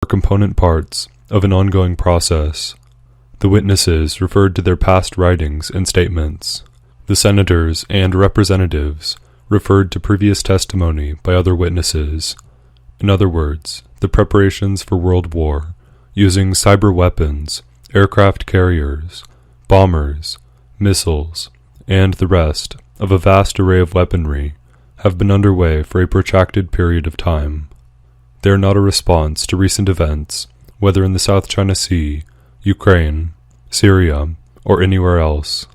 are component parts of an ongoing process. The witnesses referred to their past writings and statements. The senators and representatives referred to previous testimony by other witnesses. In other words, the preparations for World War, using cyber weapons, aircraft carriers, bombers, missiles, and the rest of a vast array of weaponry, have been underway for a protracted period of time. They are not a response to recent events, whether in the South China Sea, Ukraine, Syria, or anywhere else.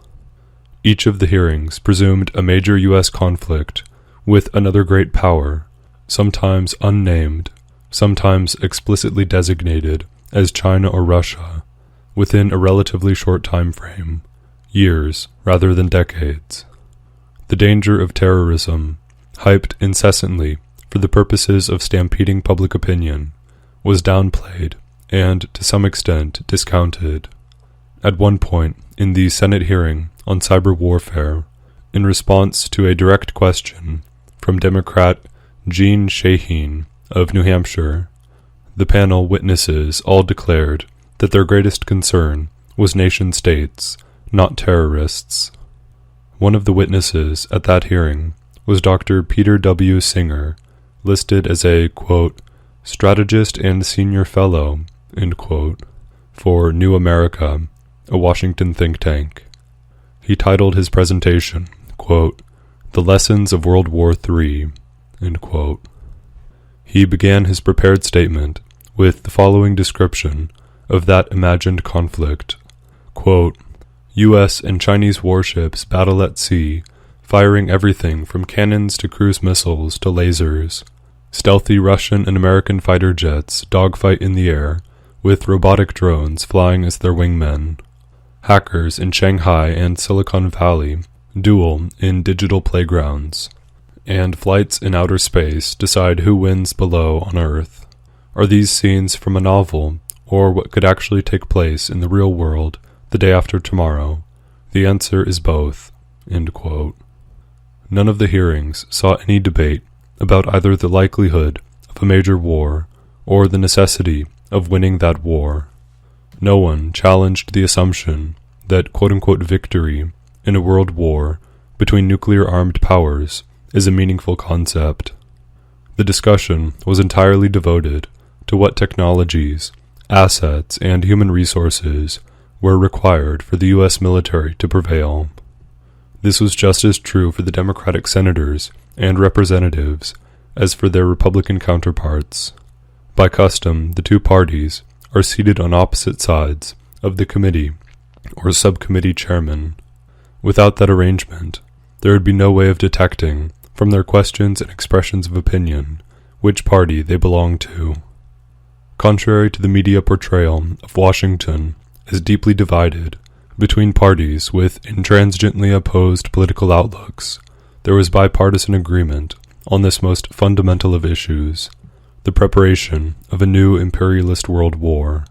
Each of the hearings presumed a major U.S. conflict with another great power, sometimes unnamed, sometimes explicitly designated as China or Russia, within a relatively short time frame, years rather than decades. The danger of terrorism, hyped incessantly for the purposes of stampeding public opinion, was downplayed and, to some extent, discounted. At one point in the Senate hearing on cyber warfare, in response to a direct question from Democrat Jean Shaheen of New Hampshire, the panel witnesses all declared that their greatest concern was nation-states, not terrorists. One of the witnesses at that hearing was Dr. Peter W. Singer, listed as a, quote, strategist and senior fellow, end quote, for New America, a Washington think tank. He titled his presentation, quote, The Lessons of World War III, end quote. He began his prepared statement with the following description of that imagined conflict, quote, U.S. and Chinese warships battle at sea, firing everything from cannons to cruise missiles to lasers. Stealthy Russian and American fighter jets dogfight in the air, with robotic drones flying as their wingmen. Hackers in Shanghai and Silicon Valley duel in digital playgrounds. And flights in outer space decide who wins below on Earth. Are these scenes from a novel, or what could actually take place in the real world the day after tomorrow? The answer is both, end quote. None of the hearings saw any debate about either the likelihood of a major war or the necessity of winning that war. No one challenged the assumption that quote-unquote victory in a world war between nuclear-armed powers is a meaningful concept. The discussion was entirely devoted to what technologies, assets, and human resources were required for the U.S. military to prevail. This was just as true for the Democratic senators and representatives as for their Republican counterparts. By custom, the two parties are seated on opposite sides of the committee or subcommittee chairman. Without that arrangement, there would be no way of detecting, from their questions and expressions of opinion, which party they belong to. Contrary to the media portrayal of Washington as deeply divided between parties with intransigently opposed political outlooks, there was bipartisan agreement on this most fundamental of issues, the preparation of a new imperialist world war.